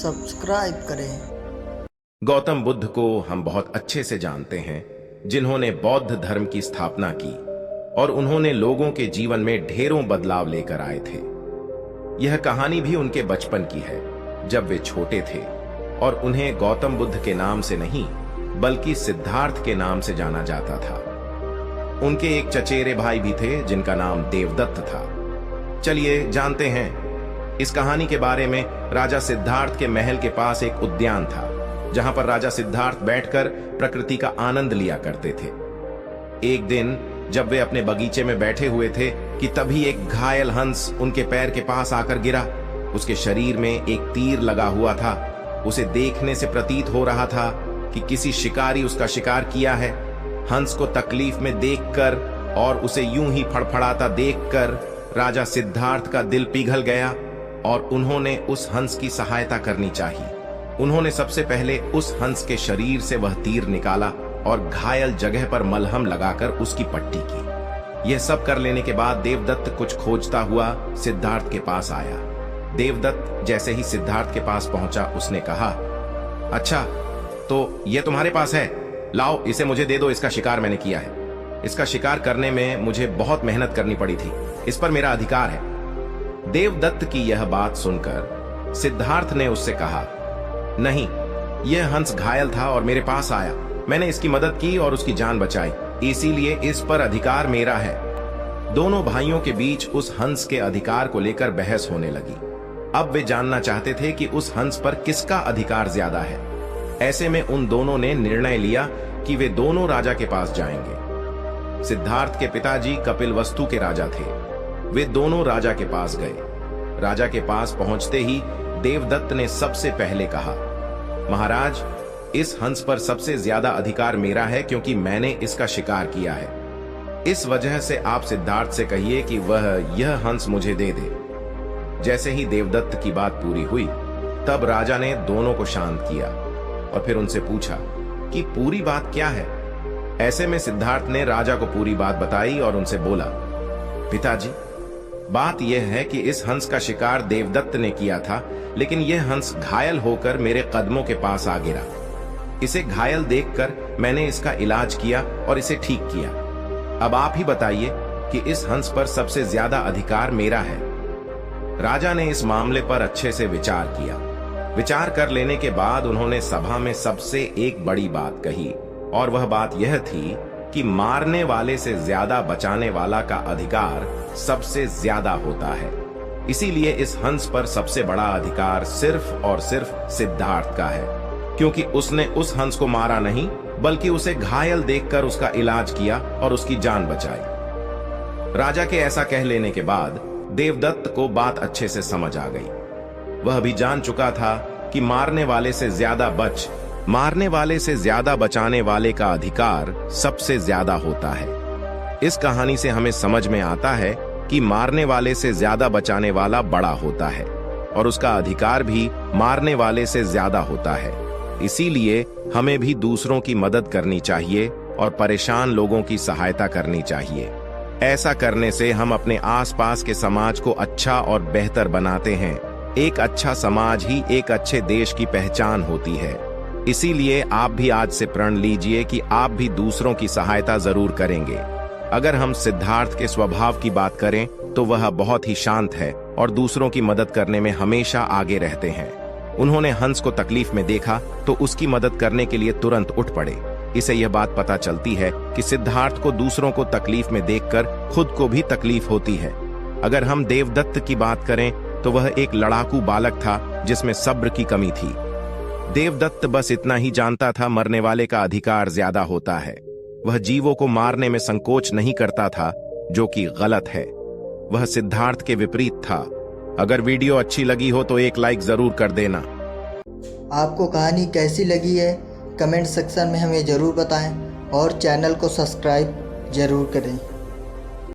Subscribe करें। गौतम बुद्ध को हम बहुत अच्छे से जानते हैं, जिन्होंने बौद्ध धर्म की स्थापना की और उन्होंने लोगों के जीवन में ढेरों बदलाव लेकर आए थे। यह कहानी भी उनके बचपन की है, जब वे छोटे थे और उन्हें गौतम बुद्ध के नाम से नहीं बल्कि सिद्धार्थ के नाम से जाना जाता था। उनके एक चचेरे भाई भी थे जिनका नाम देवदत्त था। चलिए जानते हैं इस कहानी के बारे में। राजा सिद्धार्थ के महल के पास एक उद्यान था, जहां पर राजा सिद्धार्थ बैठकर प्रकृति का आनंद लिया करते थे। एक दिन जब वे अपने बगीचे में बैठे हुए थे कि तभी एक घायल हंस उनके पैर के पास आकर गिरा। उसके शरीर में एक तीर लगा हुआ था। उसे देखने से प्रतीत हो रहा था कि किसी शिकारी उसका शिकार किया है। हंस को तकलीफ में देखकर और उसे यूं ही फड़फड़ाता देखकर राजा सिद्धार्थ का दिल पिघल गया और उन्होंने उस हंस की सहायता करनी चाहिए। उन्होंने सबसे पहले उस हंस के शरीर से वह तीर निकाला और घायल जगह पर मलहम लगाकर उसकी पट्टी की। यह सब कर लेने के बाद देवदत्त कुछ खोजता हुआ सिद्धार्थ के पास आया। देवदत्त जैसे ही सिद्धार्थ के पास पहुंचा, उसने कहा, अच्छा तो यह तुम्हारे पास है, लाओ इसे मुझे दे दो। इसका शिकार मैंने किया है। इसका शिकार करने में मुझे बहुत मेहनत करनी पड़ी थी। इस पर मेरा अधिकार है। देवदत्त की यह बात सुनकर सिद्धार्थ ने उससे कहा, नहीं, यह हंस घायल था और मेरे पास आया। मैंने इसकी मदद की और उसकी जान बचाई, इसीलिए इस पर अधिकार मेरा है। दोनों भाइयों के बीच उस हंस के अधिकार को लेकर बहस होने लगी। अब वे जानना चाहते थे कि उस हंस पर किसका अधिकार ज्यादा है। ऐसे में उन दोनों ने निर्णय लिया कि वे दोनों राजा के पास जाएंगे। सिद्धार्थ के पिताजी कपिलवस्तु के राजा थे। वे दोनों राजा के पास गए। राजा के पास पहुंचते ही देवदत्त ने सबसे पहले कहा, महाराज, इस हंस पर सबसे ज्यादा अधिकार मेरा है क्योंकि मैंने इसका शिकार किया है। इस वजह से आप सिद्धार्थ से कहिए कि वह यह हंस मुझे दे दे। जैसे ही देवदत्त की बात पूरी हुई, तब राजा ने दोनों को शांत किया और फिर उनसे पूछा कि पूरी बात क्या है। ऐसे में सिद्धार्थ ने राजा को पूरी बात बताई और उनसे बोला, पिताजी, बात यह है कि इस हंस का शिकार देवदत्त ने किया था, लेकिन यह हंस घायल होकर मेरे कदमों के पास आ गिरा। इसे घायल देखकर मैंने इसका इलाज किया और इसे ठीक किया। अब आप ही बताइए कि इस हंस पर सबसे ज्यादा अधिकार मेरा है। राजा ने इस मामले पर अच्छे से विचार किया। विचार कर लेने के बाद उन्होंने सभा में सबसे एक बड़ी बात कही, और वह बात यह थी कि मारने वाले से ज्यादा बचाने वाला का अधिकार सबसे ज्यादा होता है। इसीलिए इस हंस पर सबसे बड़ा अधिकार सिर्फ और सिर्फ सिद्धार्थ का है, क्योंकि उसने उस हंस को मारा नहीं बल्कि उसे घायल देखकर उसका इलाज किया और उसकी जान बचाई। राजा के ऐसा कह लेने के बाद देवदत्त को बात अच्छे से समझ आ गई। वह भी जान चुका था कि मारने वाले से ज्यादा बचाने वाले का अधिकार सबसे ज्यादा होता है। इस कहानी से हमें समझ में आता है कि मारने वाले से ज्यादा बचाने वाला बड़ा होता है और उसका अधिकार भी मारने वाले से ज्यादा होता है। इसीलिए हमें भी दूसरों की मदद करनी चाहिए और परेशान लोगों की सहायता करनी चाहिए। ऐसा करने से हम अपने आसपास के समाज को अच्छा और बेहतर बनाते हैं। एक अच्छा समाज ही एक अच्छे देश की पहचान होती है। इसीलिए आप भी आज से प्रण लीजिए कि आप भी दूसरों की सहायता जरूर करेंगे। अगर हम सिद्धार्थ के स्वभाव की बात करें तो वह बहुत ही शांत है और दूसरों की मदद करने में हमेशा आगे रहते हैं। उन्होंने हंस को तकलीफ में देखा तो उसकी मदद करने के लिए तुरंत उठ पड़े। इसे यह बात पता चलती है कि सिद्धार्थ को दूसरों को तकलीफ में देखकर खुद को भी तकलीफ होती है। अगर हम देवदत्त की बात करें तो वह एक लड़ाकू बालक था जिसमें सब्र की कमी थी। देवदत्त बस इतना ही जानता था, मरने वाले का अधिकार ज्यादा होता है। वह जीवों को मारने में संकोच नहीं करता था, जो कि गलत है। वह सिद्धार्थ के विपरीत था। अगर वीडियो अच्छी लगी हो तो एक लाइक जरूर कर देना। आपको कहानी कैसी लगी है कमेंट सेक्शन में हमें ज़रूर बताएं और चैनल को सब्सक्राइब ज़रूर करें।